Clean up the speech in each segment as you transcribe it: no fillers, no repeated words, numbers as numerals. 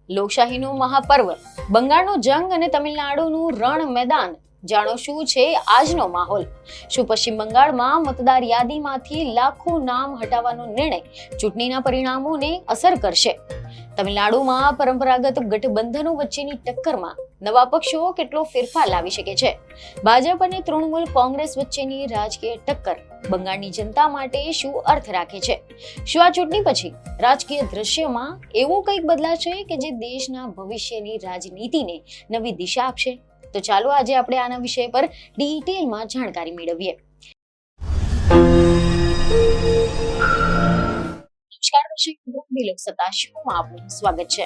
લોકશાહીનું મહાપર્વ, બંગાળનો જંગ અને તમિલનાડુનું રણ મેદાન. જાણો શું છે આજનો માહોલ. શું પશ્ચિમ બંગાળમાં મતદાર યાદીમાંથી લાખો નામ હટાવવાનો નિર્ણય ચૂંટણીના પરિણામોને અસર કરશે? તમિલનાડુમાં પરંપરાગત ગઠબંધનો વચ્ચેની ટક્કરમાં નવા પક્ષો કેટલો ફેરફાર લાવી શકે છે? ભાજપ અને તૃણમૂલ કોંગ્રેસ વચ્ચેની રાજકીય ટક્કર બંગાળની જનતા માટે શું અર્થ રાખે છે? શું આ ચૂંટણી પછી રાજકીય દ્રશ્યમાં એવું કંઈક બદલાશે કે જે દેશના ભવિષ્યની રાજનીતિને નવી દિશા આપશે? તો ચાલો આજે આપણે આના વિષય પર ડિટેલમાં જાણકારી મેળવીએ. નમસ્કાર દર્શક મિત્રો, દિલક સત્તા શોમાં આપનું સ્વાગત છે.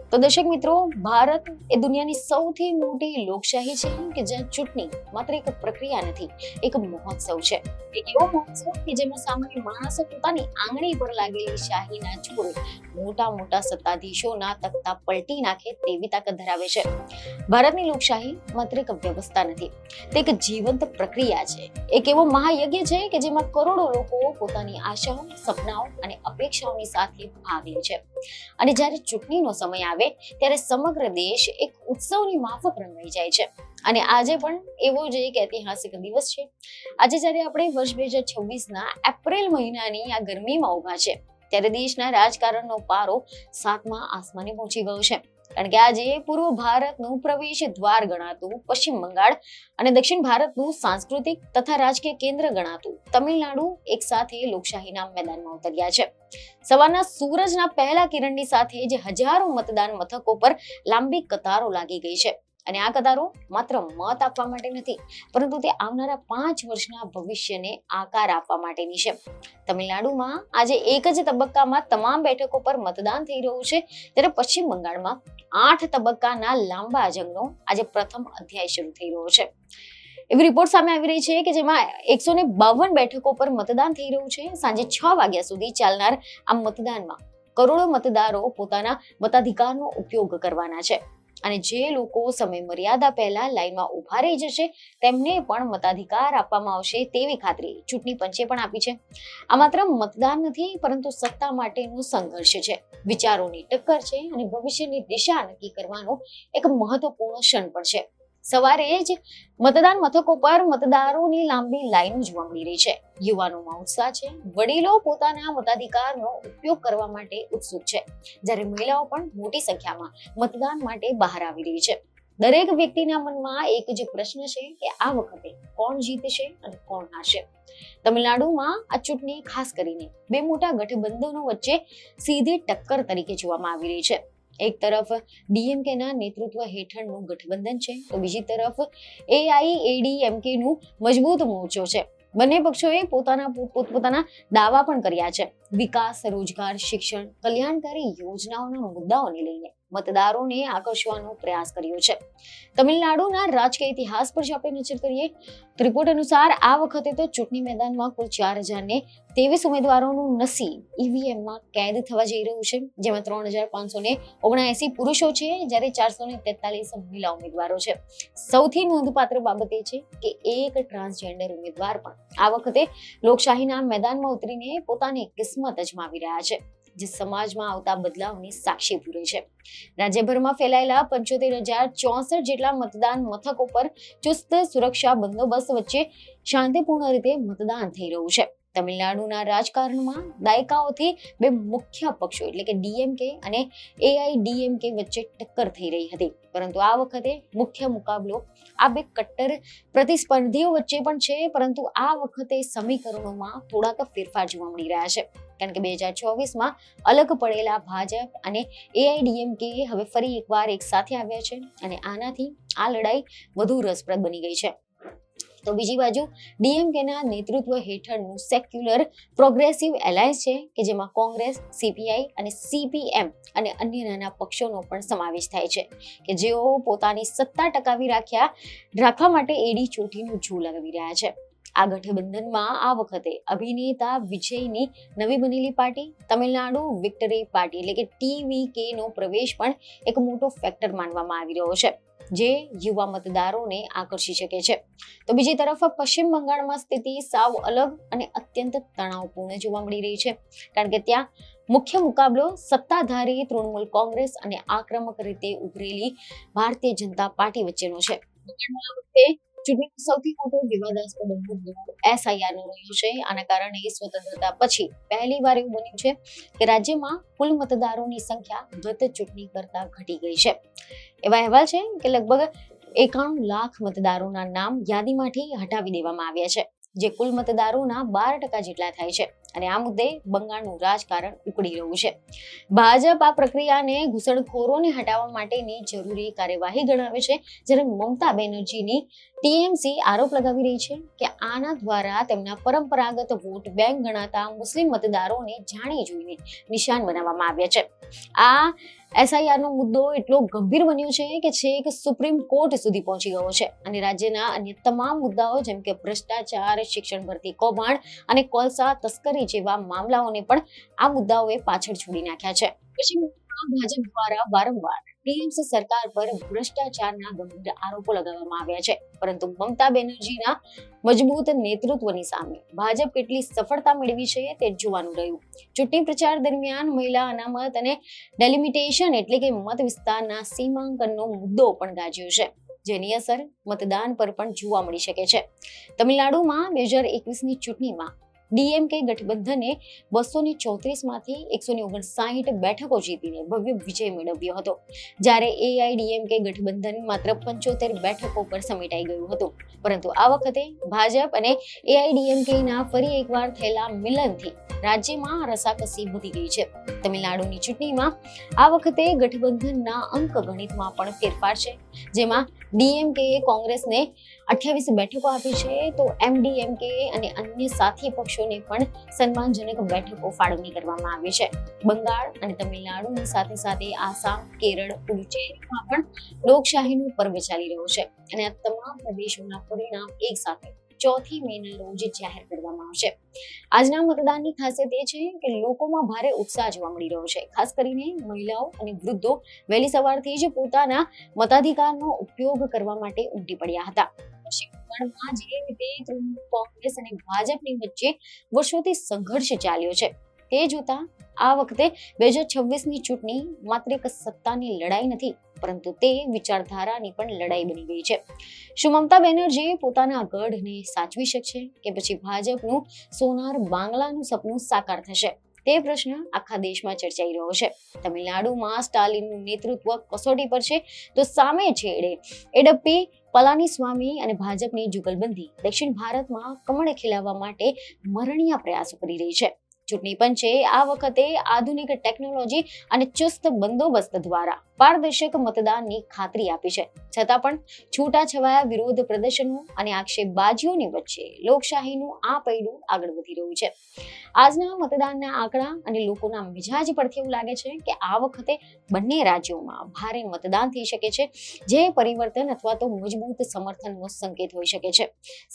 તો દર્શક મિત્રો, ભારત એ દુનિયાની સૌથી મોટી લોકશાહી છે કે જ્યાં ચૂંટણી માત્ર એક પ્રક્રિયા નથી, એક મહોત્સવ છે. એક એવો મહોત્સવ કે જેમાં સામાન્ય માણસો પોતાની આંગળી પર લાગેલી શાહીના જોરે મોટા સત્તાધીશોના તખ્તા પલટી નાખે તેવી તાકાત ધરાવે છે. ભારતની લોકશાહી માત્ર એક વ્યવસ્થા નથી, તે એક જીવંત પ્રક્રિયા છે. એક એવો મહાયજ્ઞ છે કે જેમાં કરોડો લોકો પોતાની આશાઓ, સપનાઓ અને અપેક્ષાઓની સાથે ભાગ લે છે. અને જ્યારે ચૂંટણીનો સમય આવે ત્યારે સમગ્ર દેશ એક ઉત્સવની માફક રંગાઈ જાય છે. અને આજે પણ એવો જ એક ઐતિહાસિક દિવસ છે. આજે જ્યારે આપણે વર્ષ 2026ના એપ્રિલ મહિનાની આ ગરમીમાં ઉભા છે, ત્યારે દેશના રાજકારણનો પારો 7મા આસમાને પહોંચી ગયો છે. કારણ કે આજે પૂર્વ ભારતનું પ્રવેશ દ્વાર ગણાતું પશ્ચિમ બંગાળ અને દક્ષિણ ભારતનું સાંસ્કૃતિક તથા રાજકીય કેન્દ્ર ગણાતું તમિલનાડુ એક સાથે લોકશાહીના મેદાનમાં ઉતર્યા છે. સવારના સૂરજના પહેલા કિરણની સાથે જે હજારો મતદાન મથકો પર લાંબી કતારો લાગી ગઈ છે. અને આ કતારો માત્ર મત આપવા માટે નથી, પરંતુ તે આવનારા 5 વર્ષના ભવિષ્યને આકાર આપવા માટેની છે. તમિલનાડુમાં આજે એક જ તબક્કામાં તમામ બેઠકો પર મતદાન થઈ રહ્યું છે, ત્યારે પશ્ચિમ બંગાળમાં 8 તબક્કાના લાંબા જંગનો આજે પ્રથમ અધ્યાય શરૂ થઈ રહ્યો છે. એવી રિપોર્ટ સામે આવી રહી છે કે જેમાં 152 બેઠકો પર મતદાન થઈ રહ્યું છે. સાંજે 6 વાગ્યા સુધી ચાલનાર આ મતદાનમાં કરોડો મતદારો પોતાના મતાધિકારનો ઉપયોગ કરવાના છે. અને જે લોકો સમય મર્યાદા પહેલા લાઈનમાં ઉભા રહી જશે તેમને પણ મતાધિકાર આપવામાં આવશે તેવી ખાતરી ચૂંટણી પંચે પણ આપી છે. આ માત્ર મતદાન નથી, પરંતુ સત્તા માટેનો સંઘર્ષ છે, વિચારોની ટક્કર છે અને ભવિષ્યની દિશા નક્કી કરવાનો એક મહત્વપૂર્ણ ક્ષણ પણ છે. સવારે જ મતદાન મથકો પર મતદારોની લાંબી લાઈનો જોવા મળી રહી છે. યુવાનોમાં ઉત્સાહ છે, વડીલો પોતાના મતાધિકારનો ઉપયોગ કરવા માટે ઉત્સુક છે, જ્યારે મહિલાઓ પણ મોટી સંખ્યામાં મતદાન માટે બહાર આવી રહી છે. દરેક વ્યક્તિના મનમાં એક જ પ્રશ્ન છે કે આ વખતે કોણ જીતશે અને કોણ હારશે. તમિલનાડુમાં આ ચૂંટણી ખાસ કરીને બે મોટા ગઠબંધનો વચ્ચે સીધી ટક્કર તરીકે જોવામાં આવી રહી છે. એક તરફ ડીએમકે ના નેતૃત્વ હેઠળનું ગઠબંધન છે, તો બીજી તરફ એઆઈએડીએમકે નું મજબૂત મોરચો છે. બંને પક્ષોએ પોતપોતાના દાવા પણ કર્યા છે. વિકાસ, રોજગાર, શિક્ષણ, કલ્યાણકારી યોજનાઓના મુદ્દાઓને લઈને મતદારોને આકર્ષવાનો પ્રયાસ કર્યો છે. તમિલનાડુના રાજકીય ઇતિહાસ પર જો આપણે નજર કરીએ તો રિપોર્ટ અનુસાર આ વખતે તો ચૂંટણી મેદાનમાં કુલ 4023 ઉમેદવારોનું નસીબ ઈવીએમમાં કેદ થવા જઈ રહ્યું છે, જેમાં 3579 પુરુષો છે, જ્યારે 443 મહિલા ઉમેદવારો છે. સૌથી નોંધપાત્ર બાબત એ છે કે એક ટ્રાન્સજેન્ડર ઉમેદવાર પણ આ વખતે લોકશાહીના મેદાનમાં ઉતરીને પોતાની કિસ્મત અજમાવી રહ્યા છે, જે સમાજમાં આવતા બદલાવની સાક્ષી પૂરે છે. રાજ્યભરમાં ફેલાયેલા 75,064 જેટલા મતદાન મથકો પર ચુસ્ત સુરક્ષા બંદોબસ્ત વચ્ચે શાંતિપૂર્ણ રીતે મતદાન થઈ રહ્યું છે. તમિલનાડુના રાજકારણમાં દાયકાઓથી બે મુખ્ય પક્ષો એટલે કે ડીએમકે અને એઆઈડીએમકે વચ્ચે ટક્કર થઈ રહી હતી, પરંતુ આ વખતે મુખ્ય મુકાબલો આ બે કટ્ટર પ્રતિસ્પર્ધીઓ વચ્ચે પણ છે. પરંતુ આ વખતે સમીકરણોમાં થોડાક ફેરફાર જોવા મળી રહ્યા છે, કારણ કે 2024માં અલગ પડેલા ભાજપ અને એઆઈડીએમકે હવે ફરી એકવાર એક સાથે આવ્યા છે અને આનાથી આ લડાઈ વધુ રસપ્રદ બની ગઈ છે. તો બીજી બાજુ ડીએમકેના નેતૃત્વ હેઠળનું સેક્યુલર પ્રોગ્રેસિવ એલાયન્સ છે કે જેમાં કોંગ્રેસ, સીપીઆઈ અને સીપીએમ અને અન્ય નાના પક્ષોનો પણ સમાવેશ થાય છે, કે જેઓ પોતાની સત્તા ટકાવી રાખવા માટે એડી ચોટીનું જૂ લગાવી રહ્યા છે. આ ગઠબંધનમાં આ વખતે અભિનેતા વિજયની નવી બનેલી પાર્ટી તમિલનાડુ વિક્ટરી પાર્ટી એટલે કે ટીવીકે નો પ્રવેશ પણ એક મોટો ફેક્ટર માનવામાં આવી રહ્યો છે, જે યુવા મતદારોને આકર્ષી શકે છે. તો બીજી તરફ પશ્ચિમ બંગાળમાં સ્થિતિ સાવ અલગ અને અત્યંત તણાવપૂર્ણ જોવા મળી રહી છે, કારણ કે ત્યાં મુખ્ય મુકાબલો સત્તાધારી તૃણમૂલ કોંગ્રેસ અને આક્રમક રીતે ઉભરેલી ભારતીય જનતા પાર્ટી વચ્ચેનો છે. ચૂંટણીનો સૌથી મોટો વિવાદાસ્પદ મુદ્દો SIR નો રહ્યો છે. આના કારણે સ્વતંત્રતા પછી પહેલી વાર એવું બન્યું છે કે રાજ્યમાં કુલ મતદારોની સંખ્યા ગત ચૂંટણી કરતા ઘટી ગઈ છે. એવા અહેવાલ છે કે લગભગ 91 લાખ મતદારોના નામ યાદીમાંથી હટાવી દેવામાં આવ્યા છે, જે કુલ મતદારોના 12% જેટલા થાય છે. અને આ મુદ્દે બંગાળનું રાજકારણ ઉકળી રહ્યું છે. ભાજપ આ પ્રક્રિયાને ઘૂસણખોરોને હટાવવા માટેની જરૂરી કાર્યવાહી ગણાવે છે, જ્યારે મમતા બેનર્જીની TMC આરોપ લગાવી રહી છે કે આના દ્વારા તેમના પરંપરાગત વોટ બેંક ગણાતા મુસ્લિમ મતદારોને જાણી જોઈને નિશાન બનાવવામાં આવ્યા છે. આ SIR નો મુદ્દો એટલો ગંભીર બન્યો છે કે છેક સુપ્રીમ કોર્ટ સુધી પહોંચી ગયો છે અને રાજ્યના અન્ય તમામ મુદ્દાઓ જેમ કે ભ્રષ્ટાચાર, શિક્ષણ ભરતી કૌભાંડ અને કોલસા તસ્કરી જેવા મામલાઓને પણ આ મુદ્દાઓએ પાછળ છોડી નાખ્યા છે. ભાજપ દ્વારા વારંવાર TMC સરકાર પર ભ્રષ્ટાચારના ગંભીર આરોપો લગાવવામાં આવ્યા છે, પરંતુ મમતા બેનર્જીના મજબૂત નેતૃત્વની સામે ભાજપ કેટલી સફળતા મેળવી છે તે જોવાનું રહ્યું. ચૂંટણી પ્રચાર દરમિયાન મહિલા અનામત અને ડેલિમિટેશન એટલે કે મત વિસ્તારના સીમાંકનનો મુદ્દો પણ ગાજ્યો છે, જેની અસર મતદાન પર પણ જોવા મળી શકે છે. તમિલનાડુમાં 2021ની ચૂંટણીમાં DMK ગઠબંધને 234 માંથી 159 બેઠકો જીતીને ભવ્ય વિજય મેળવ્યો હતો, જ્યારે AIDMK ગઠબંધન માત્ર 75 બેઠકો પર સમેટાઈ ગયું હતું. પરંતુ આ વખતે ભાજપ અને AIDMKના ફરી એકવાર થયેલા મિલનથી રાજ્યમાં રસાકસી વધી ગઈ છે. તમિલનાડુની ચૂંટણીમાં આ વખતે ગઠબંધનના અંક ગણિતમાં પણ ફેરફાર છે, જેમાં DMK કોંગ્રેસને 28 બેઠકો આપી છે, તો MDMK અને અન્ય સાથી પક્ષોને પણ સન્માનજનક બેઠકો ફાળવણી કરવામાં આવી છે. બંગાળ અને તમિલનાડુની સાથે સાથે આસામ, કેરળ, પુડુચેરીમાં પણ લોકશાહીનું પર્વ ચાલી રહ્યું છે અને આ તમામ પ્રદેશોના પરિણામ એક સાથે 4 મેના રોજ જાહેર કરવામાં આવશે. આજના મતદાનની ખાસિયત એ છે કે લોકોમાં ભારે ઉત્સાહ જોવા મળી રહ્યો છે. ખાસ કરીને મહિલાઓ અને વૃદ્ધો વહેલી સવારથી જ પોતાના મતાધિકારનો ઉપયોગ કરવા માટે ઉમટી પડ્યા હતા. જે રીતે તૃણમૂલ કોંગ્રેસ અને ભાજપની વચ્ચે વર્ષોથી સંઘર્ષ ચાલ્યો છે, તે જોતા આ વખતે 2026ની ચૂંટણી માત્ર એક સત્તાની લડાઈ નથી, પરંતુ તે વિચારધારાની પણ લડાઈ બની ગઈ છે. શું મમતા બેનર્જી પોતાના ગઢને સાચવી શકશે કે પછી ભાજપનું સોનાર બાંગ્લાનું સપનું સાકાર થશે? તે પ્રશ્ન આખા દેશમાં ચર્ચાઈ રહ્યો છે. તમિલનાડુમાં સ્ટાલિનનું નેતૃત્વ કસોટી પર છે, તો સામે છેડે એડપ્પી, પલાનીસ્વામી અને ભાજપની જુગલબંધી દક્ષિણ ભારતમાં કમળ ખીલાવવા માટે મરણીયા પ્રયાસો કરી રહી છે. ચૂંટણી પંચે આ વખતે આધુનિક ટેકનોલોજી અને ચુસ્ત બંદોબસ્ત દ્વારા પારદર્શક મતદાનની ખાતરી આપી છે. છતાં પણ છૂટાછવાયા વિરોધ પ્રદર્શનો અને આક્ષેપબાજીઓની વચ્ચે લોકશાહીનું આ પૈડું આગળ વધી રહ્યું છે. આજના મતદાનના આંકડા અને લોકોના મિજાજ પરથી એવું લાગે છે કે આ વખતે બંને રાજ્યોમાં ભારે મતદાન થઈ શકે છે, જે પરિવર્તન અથવા તો મજબૂત સમર્થનનો સંકેત હોઈ શકે છે.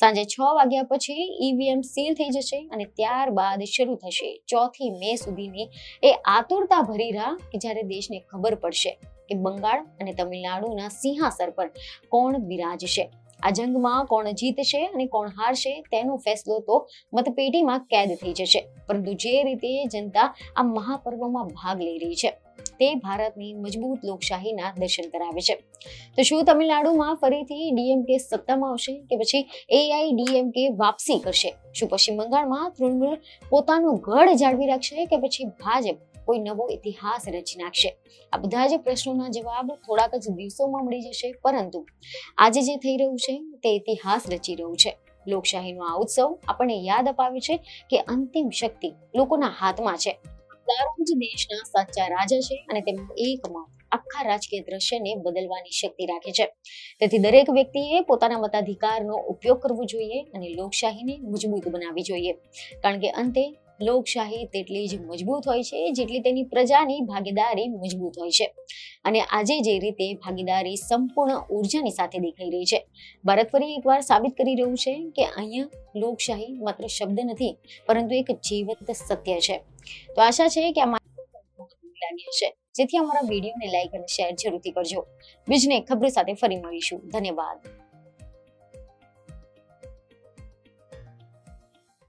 સાંજે 6 વાગ્યા પછી EVM સીલ થઈ જશે અને ત્યારબાદ શરૂ થશે 4 મે સુધીની એ આતુરતા ભરી રાહ કે જ્યારે દેશને ખબર પડશે કે બંગાળ અને તમિલનાડુના સિંહાસન પર કોણ બિરાજશે. આ જંગમાં કોણ જીતશે અને કોણ હારશે તેનો ફેસલો તો મતપેટીમાં કેદ થઈ જશે. પરંતુ જે રીતે જનતા આ મહાપર્વમાં ભાગ લઈ રહી છે, તે ભારતની મજબૂત લોકશાહીના દર્શન કરાવે છે. તો શું તમિલનાડુમાં ફરીથી DMK સત્તામાં આવશે કે પછી AIDMK વાપસી કરશે? શું પશ્ચિમ બંગાળમાં તૃણમૂલ પોતાનો ગઢ જાળવી રાખશે કે પછી ભાજપ કોઈ નવો ઇતિહાસ રચી નાખશે? આ બધા જ પ્રશ્નોના જવાબ થોડાક જ દિવસોમાં મળી જશે, પરંતુ આજે જે થઈ રહ્યું છે તે ઇતિહાસ રચી રહ્યું છે. લોકશાહીનો આ ઉત્સવ આપણને યાદ અપાવે છે કે અંતિમ શક્તિ લોકોના હાથમાં છે. મતદારો જ દેશના સાચા રાજા છે અને તેમનો એક મત આખા રાજકીય દ્રશ્યને બદલવાની શક્તિ રાખે છે. તેથી દરેક વ્યક્તિએ પોતાના મતાધિકારનો ઉપયોગ કરવો જોઈએ અને લોકશાહીને મજબૂત બનાવવી જોઈએ, કારણ કે અંતે લોકશાહી તેટલી જ મજબૂત હોય છે જેટલી તેની પ્રજાની ભાગીદારી મજબૂત હોય છે. અને આજે જે રીતે ભાગીદારી સંપૂર્ણ ઉર્જાની સાથે દેખાઈ રહી છે, ભારત ફરી એકવાર સાબિત કરી રહ્યું છે કે અહીંયા લોકશાહી માત્ર શબ્દ નથી, પરંતુ એક જીવંત સત્ય છે. તો આશા છે કે આ લાગી હશે, જેથી અમારા વિડીયોને લાઈક અને શેર જરૂરથી કરજો. બીજને ખબર સાથે ફરી મળીશું. ધન્યવાદ.